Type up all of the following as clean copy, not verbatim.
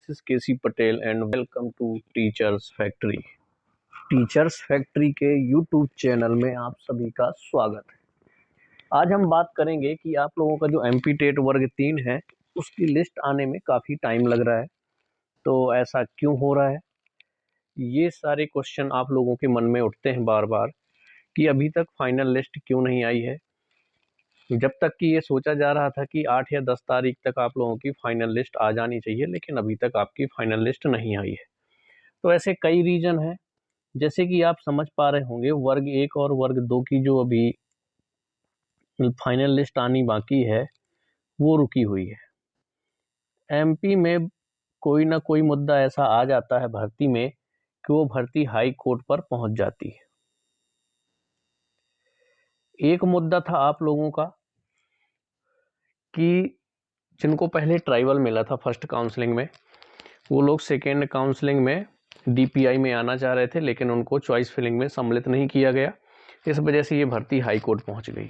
This is KC Patel and welcome to Teachers Factory. Teachers Factory के YouTube channel में आप सभी का स्वागत है। आज हम बात करेंगे कि आप लोगों का जो एमपी टेट वर्ग 3 है उसकी लिस्ट आने में काफ़ी टाइम लग रहा है, तो ऐसा क्यों हो रहा है? ये सारे क्वेश्चन आप लोगों के मन में उठते हैं बार बार कि अभी तक फाइनल लिस्ट क्यों नहीं आई है। जब तक कि ये सोचा जा रहा था कि 8 या 10 तारीख तक आप लोगों की फाइनल लिस्ट आ जानी चाहिए, लेकिन अभी तक आपकी फाइनल लिस्ट नहीं आई है। तो ऐसे कई रीज़न हैं, जैसे कि आप समझ पा रहे होंगे वर्ग 1 और वर्ग 2 की जो अभी फाइनल लिस्ट आनी बाकी है वो रुकी हुई है। एमपी में कोई ना कोई मुद्दा ऐसा आ जाता है भर्ती में कि वो भर्ती हाई कोर्ट पर पहुंच जाती है। एक मुद्दा था आप लोगों का कि जिनको पहले ट्राइबल मिला था फर्स्ट काउंसलिंग में, वो लोग सेकेंड काउंसलिंग में डीपीआई में आना चाह रहे थे, लेकिन उनको चॉइस फिलिंग में सम्मिलित नहीं किया गया। इस वजह से ये भर्ती हाई कोर्ट पहुंच गई।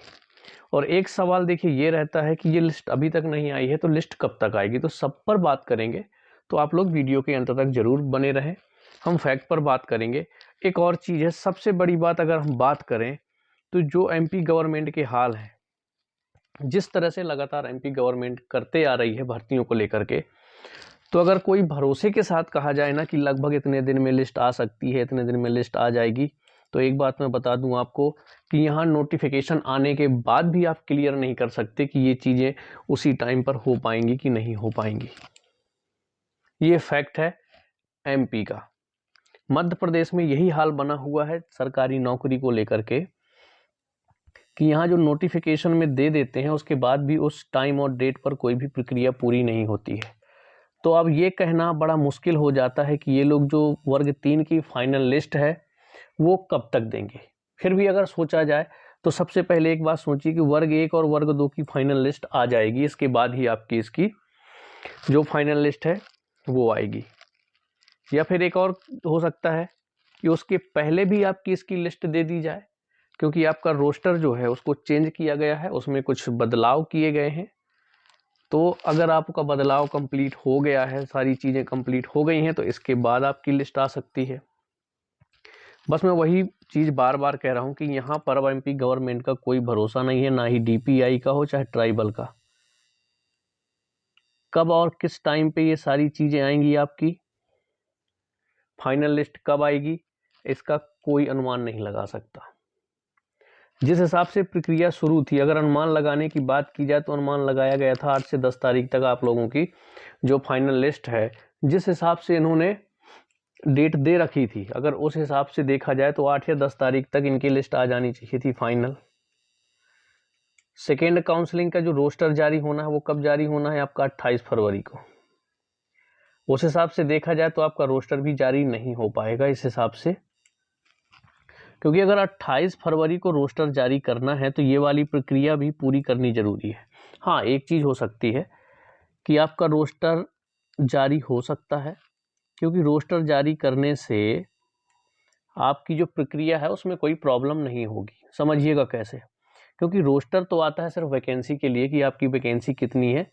और एक सवाल देखिए ये रहता है कि ये लिस्ट अभी तक नहीं आई है, तो लिस्ट कब तक आएगी? तो सब पर बात करेंगे, तो आप लोग वीडियो के अंत तक जरूर बने रहें। हम फैक्ट पर बात करेंगे। एक और चीज़ है, सबसे बड़ी बात अगर हम बात करें तो जो एमपी गवर्नमेंट के हाल है, जिस तरह से लगातार एमपी गवर्नमेंट करते आ रही है भर्तियों को लेकर के, तो अगर कोई भरोसे के साथ कहा जाए ना कि लगभग इतने दिन में लिस्ट आ सकती है, इतने दिन में लिस्ट आ जाएगी, तो एक बात मैं बता दूं आपको कि यहाँ नोटिफिकेशन आने के बाद भी आप क्लियर नहीं कर सकते कि ये चीज़ें उसी टाइम पर हो पाएंगी कि नहीं हो पाएंगी। ये फैक्ट है एमपी का। मध्य प्रदेश में यही हाल बना हुआ है सरकारी नौकरी को लेकर के कि यहाँ जो नोटिफिकेशन में दे देते हैं उसके बाद भी उस टाइम और डेट पर कोई भी प्रक्रिया पूरी नहीं होती है। तो अब ये कहना बड़ा मुश्किल हो जाता है कि ये लोग जो वर्ग 3 की फाइनल लिस्ट है वो कब तक देंगे। फिर भी अगर सोचा जाए तो सबसे पहले एक बात सोचिए कि वर्ग 1 और वर्ग 2 की फाइनल लिस्ट आ जाएगी, इसके बाद ही आपकी इसकी जो फाइनल लिस्ट है वो आएगी। या फिर एक और हो सकता है कि उसके पहले भी आपकी इसकी लिस्ट दे दी जाए, क्योंकि आपका रोस्टर जो है उसको चेंज किया गया है, उसमें कुछ बदलाव किए गए हैं। तो अगर आपका बदलाव कंप्लीट हो गया है, सारी चीज़ें कंप्लीट हो गई हैं, तो इसके बाद आपकी लिस्ट आ सकती है। बस मैं वही चीज़ बार बार कह रहा हूँ कि यहाँ पर अब एमपी गवर्नमेंट का कोई भरोसा नहीं है, ना ही डीपीआई का हो चाहे ट्राइबल का। कब और किस टाइम पे ये सारी चीज़ें आएंगी, आपकी फाइनल लिस्ट कब आएगी, इसका कोई अनुमान नहीं लगा सकता। जिस हिसाब से प्रक्रिया शुरू थी, अगर अनुमान लगाने की बात की जाए तो अनुमान लगाया गया था 8 से 10 तारीख तक आप लोगों की जो फाइनल लिस्ट है, जिस हिसाब से इन्होंने डेट दे रखी थी, अगर उस हिसाब से देखा जाए तो 8 या 10 तारीख तक इनकी लिस्ट आ जानी चाहिए थी फाइनल। सेकेंड काउंसलिंग का जो रोस्टर जारी होना है वो कब जारी होना है? आपका 28 फरवरी को। उस हिसाब से देखा जाए तो आपका रोस्टर भी जारी नहीं हो पाएगा इस हिसाब से, क्योंकि अगर 28 फरवरी को रोस्टर जारी करना है तो ये वाली प्रक्रिया भी पूरी करनी जरूरी है। हाँ, एक चीज़ हो सकती है कि आपका रोस्टर जारी हो सकता है, क्योंकि रोस्टर जारी करने से आपकी जो प्रक्रिया है उसमें कोई प्रॉब्लम नहीं होगी। समझिएगा कैसे? क्योंकि रोस्टर तो आता है सिर्फ वैकेंसी के लिए कि आपकी वैकेंसी कितनी है,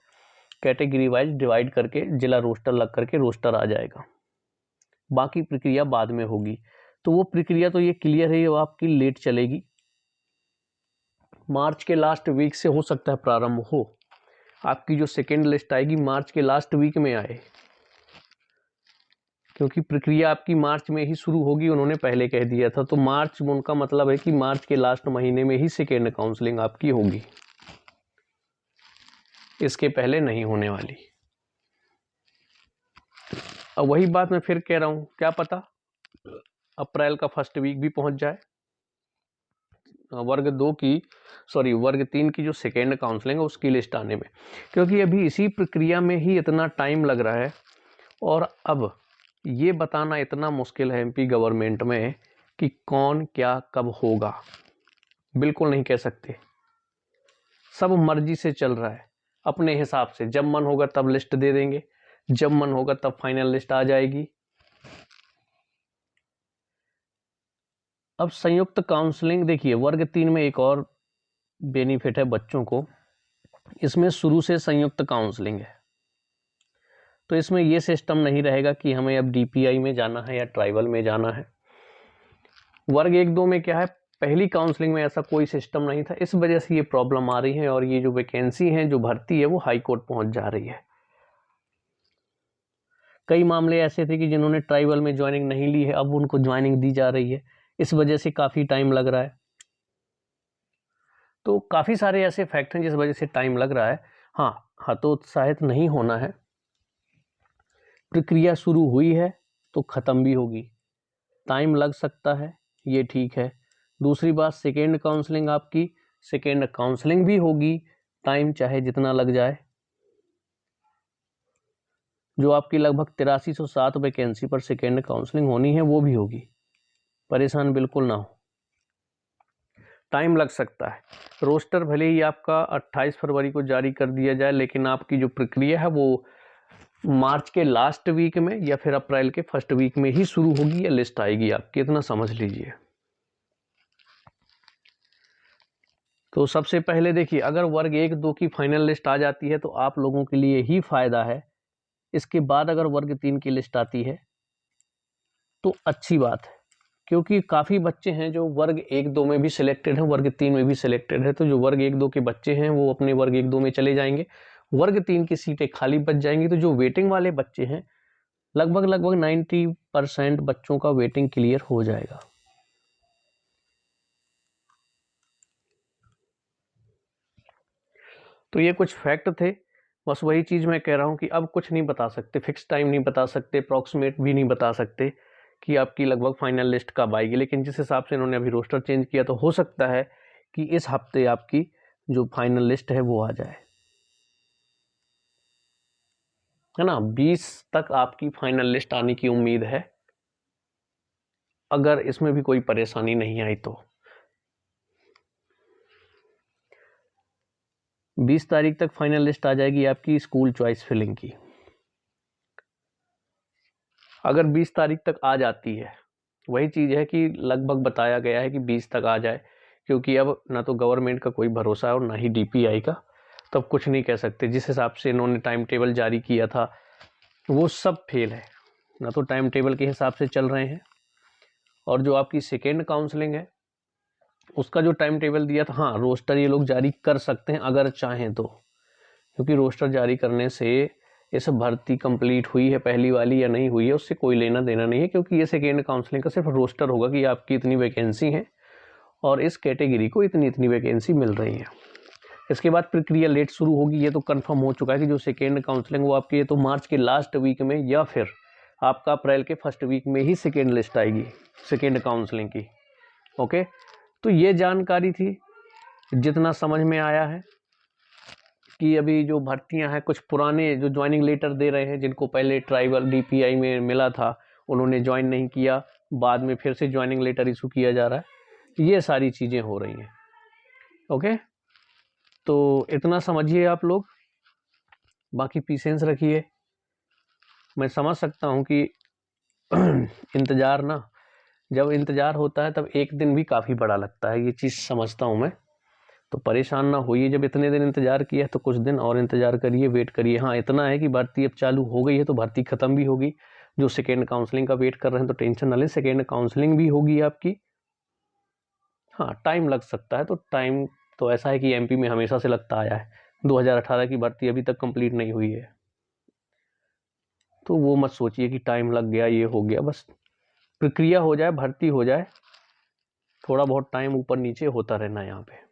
कैटेगरी वाइज डिवाइड करके जिला रोस्टर लग करके रोस्टर आ जाएगा, बाकी प्रक्रिया बाद में होगी। तो वो प्रक्रिया तो ये क्लियर है, वो आपकी लेट चलेगी। मार्च के लास्ट वीक से हो सकता है प्रारंभ हो, आपकी जो सेकेंड लिस्ट आएगी मार्च के लास्ट वीक में आए, क्योंकि प्रक्रिया आपकी मार्च में ही शुरू होगी, उन्होंने पहले कह दिया था। तो मार्च में उनका मतलब है कि मार्च के लास्ट महीने में ही सेकेंड काउंसलिंग आपकी होगी, इसके पहले नहीं होने वाली। अब वही बात मैं फिर कह रहा हूँ, क्या पता अप्रैल का फर्स्ट वीक भी पहुंच जाए वर्ग 3 की जो सेकेंड काउंसलिंग है उसकी लिस्ट आने में, क्योंकि अभी इसी प्रक्रिया में ही इतना टाइम लग रहा है। और अब ये बताना इतना मुश्किल है एमपी गवर्नमेंट में कि कौन क्या कब होगा, बिल्कुल नहीं कह सकते। सब मर्जी से चल रहा है, अपने हिसाब से, जब मन होगा तब लिस्ट दे देंगे, जब मन होगा तब फाइनल लिस्ट आ जाएगी। अब संयुक्त काउंसलिंग देखिए, वर्ग 3 में एक और बेनिफिट है बच्चों को, इसमें शुरू से संयुक्त काउंसलिंग है। तो इसमें ये सिस्टम नहीं रहेगा कि हमें अब DPI में जाना है या ट्राइबल में जाना है। वर्ग 1-2 में क्या है, पहली काउंसलिंग में ऐसा कोई सिस्टम नहीं था, इस वजह से ये प्रॉब्लम आ रही है और ये जो वैकेंसी है, जो भर्ती है, वो हाई कोर्ट पहुंच जा रही है। कई मामले ऐसे थे कि जिन्होंने ट्राइबल में ज्वाइनिंग नहीं ली है, अब उनको ज्वाइनिंग दी जा रही है, इस वजह से काफ़ी टाइम लग रहा है। तो काफ़ी सारे ऐसे फैक्ट हैं जिस वजह से टाइम लग रहा है। हाँ, हतोत्साहित नहीं होना है, प्रक्रिया शुरू हुई है तो ख़त्म भी होगी, टाइम लग सकता है, ये ठीक है। दूसरी बात, सेकेंड काउंसलिंग आपकी सेकेंड काउंसलिंग भी होगी, टाइम चाहे जितना लग जाए। जो आपकी लगभग 8307 वैकेंसी पर सेकेंड काउंसलिंग होनी है वो भी होगी, परेशान बिल्कुल ना हो, टाइम लग सकता है। रोस्टर भले ही आपका 28 फरवरी को जारी कर दिया जाए, लेकिन आपकी जो प्रक्रिया है वो मार्च के लास्ट वीक में या फिर अप्रैल के फर्स्ट वीक में ही शुरू होगी या लिस्ट आएगी आपकी, इतना समझ लीजिए। तो सबसे पहले देखिए, अगर वर्ग 1-2 की फाइनल लिस्ट आ जाती है तो आप लोगों के लिए ही फायदा है। इसके बाद अगर वर्ग 3 की लिस्ट आती है तो अच्छी बात है, क्योंकि काफ़ी बच्चे हैं जो वर्ग 1-2 में भी सिलेक्टेड हैं, वर्ग 3 में भी सिलेक्टेड है। तो जो वर्ग 1-2 के बच्चे हैं वो अपने वर्ग 1-2 में चले जाएंगे, वर्ग 3 की सीटें खाली बच जाएंगी। तो जो वेटिंग वाले बच्चे हैं, लगभग 90% बच्चों का वेटिंग क्लियर हो जाएगा। तो ये कुछ फैक्ट थे, बस वही चीज़ मैं कह रहा हूँ कि अब कुछ नहीं बता सकते, फिक्स टाइम नहीं बता सकते, अप्रॉक्सीमेट भी नहीं बता सकते कि आपकी लगभग फाइनल लिस्ट कब आएगी। लेकिन जिस हिसाब से इन्होंने अभी रोस्टर चेंज किया तो हो सकता है कि इस हफ्ते आपकी जो फाइनल लिस्ट है वो आ जाए, है ना। 20 तक आपकी फाइनल लिस्ट आने की उम्मीद है, अगर इसमें भी कोई परेशानी नहीं आई तो। 20 तारीख तक फाइनल लिस्ट आ जाएगी आपकी स्कूल चॉइस फिलिंग की। अगर 20 तारीख तक आ जाती है, वही चीज़ है कि लगभग बताया गया है कि 20 तक आ जाए, क्योंकि अब ना तो गवर्नमेंट का कोई भरोसा है और ना ही DPI का, तब कुछ नहीं कह सकते। जिस हिसाब से इन्होंने टाइम टेबल जारी किया था वो सब फेल है, ना तो टाइम टेबल के हिसाब से चल रहे हैं, और जो आपकी सेकेंड काउंसलिंग है उसका जो टाइम टेबल दिया था, हाँ, रोस्टर ये लोग जारी कर सकते हैं अगर चाहें तो, क्योंकि रोस्टर जारी करने से इस भर्ती कंप्लीट हुई है पहली वाली या नहीं हुई है उससे कोई लेना देना नहीं है, क्योंकि ये सेकेंड काउंसलिंग का सिर्फ रोस्टर होगा कि आपकी इतनी वैकेंसी है और इस कैटेगरी को इतनी इतनी वैकेंसी मिल रही है। इसके बाद प्रक्रिया लेट शुरू होगी, ये तो कंफर्म हो चुका है कि जो सेकेंड काउंसलिंग वो आपकी ये तो मार्च के लास्ट वीक में या फिर आपका अप्रैल के फर्स्ट वीक में ही सेकेंड लिस्ट आएगी सेकेंड काउंसलिंग की। ओके, तो ये जानकारी थी, जितना समझ में आया है कि अभी जो भर्तियां हैं, कुछ पुराने जो ज्वाइनिंग लेटर दे रहे हैं, जिनको पहले ट्राइबल DPI में मिला था उन्होंने ज्वाइन नहीं किया, बाद में फिर से ज्वाइनिंग लेटर इशू किया जा रहा है, ये सारी चीज़ें हो रही हैं। ओके, तो इतना समझिए आप लोग, बाकी पेशेंस रखिए। मैं समझ सकता हूँ कि इंतज़ार ना, जब इंतज़ार होता है तब एक दिन भी काफ़ी बड़ा लगता है, ये चीज़ समझता हूँ मैं। तो परेशान ना होइए, जब इतने दिन इंतज़ार किया है तो कुछ दिन और इंतज़ार करिए, वेट करिए। हाँ, इतना है कि भर्ती अब चालू हो गई है तो भर्ती ख़त्म भी होगी। जो सेकेंड काउंसलिंग का वेट कर रहे हैं तो टेंशन ना लें, सेकेंड काउंसलिंग भी होगी आपकी। हाँ, टाइम लग सकता है, तो टाइम तो ऐसा है कि MP में हमेशा से लगता आया है, 2018 की भर्ती अभी तक कंप्लीट नहीं हुई है, तो वो मत सोचिए कि टाइम लग गया, ये हो गया। बस प्रक्रिया हो जाए, भर्ती हो जाए, थोड़ा बहुत टाइम ऊपर नीचे होता रहना यहाँ पे।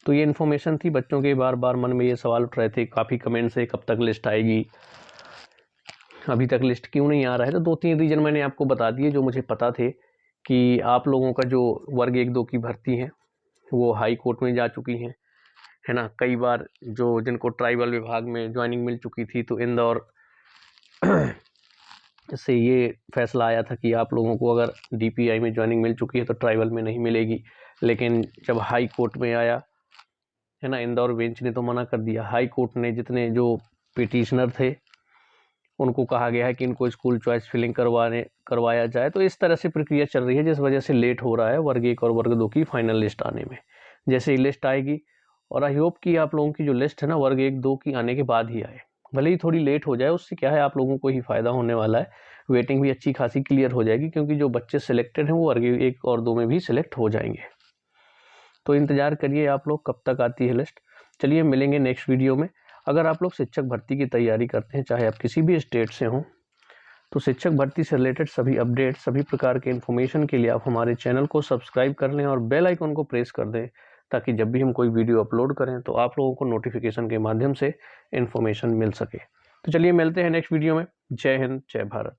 तो ये इन्फॉर्मेशन थी, बच्चों के बार बार मन में ये सवाल उठ रहे थे, काफ़ी कमेंट्स है कब तक लिस्ट आएगी, अभी तक लिस्ट क्यों नहीं आ रहा है। तो 2-3 रीज़न मैंने आपको बता दिए जो मुझे पता थे, कि आप लोगों का जो वर्ग 1-2 की भर्ती है वो हाई कोर्ट में जा चुकी हैं, है ना। कई बार जो जिनको ट्राइबल विभाग में ज्वाइनिंग मिल चुकी थी, तो इंदौर से ये फैसला आया था कि आप लोगों को अगर DPI में ज्वाइनिंग मिल चुकी है तो ट्राइबल में नहीं मिलेगी। लेकिन जब हाई कोर्ट में आया, है ना, इंदौर बेंच ने तो मना कर दिया। हाई कोर्ट ने जितने जो पिटिशनर थे उनको कहा गया है कि इनको स्कूल चॉइस फिलिंग करवाया जाए। तो इस तरह से प्रक्रिया चल रही है, जिस वजह से लेट हो रहा है वर्ग 1 और वर्ग 2 की फाइनल लिस्ट आने में। जैसे ही लिस्ट आएगी, और आई होप कि आप लोगों की जो लिस्ट है ना वर्ग 1-2 की आने के बाद ही आए, भले ही थोड़ी लेट हो जाए, उससे क्या है आप लोगों को ही फ़ायदा होने वाला है। वेटिंग भी अच्छी खासी क्लियर हो जाएगी, क्योंकि जो बच्चे सिलेक्टेड हैं वो आगे 1 और 2 में भी सिलेक्ट हो जाएंगे। तो इंतज़ार करिए आप लोग कब तक आती है लिस्ट। चलिए मिलेंगे नेक्स्ट वीडियो में। अगर आप लोग शिक्षक भर्ती की तैयारी करते हैं, चाहे आप किसी भी स्टेट से हों, तो शिक्षक भर्ती से रिलेटेड सभी अपडेट, सभी प्रकार के इन्फॉर्मेशन के लिए आप हमारे चैनल को सब्सक्राइब कर लें और बेल आइकन को प्रेस कर दें, ताकि जब भी हम कोई वीडियो अपलोड करें तो आप लोगों को नोटिफिकेशन के माध्यम से इन्फॉर्मेशन मिल सके। तो चलिए मिलते हैं नेक्स्ट वीडियो में। जय हिंद, जय भारत।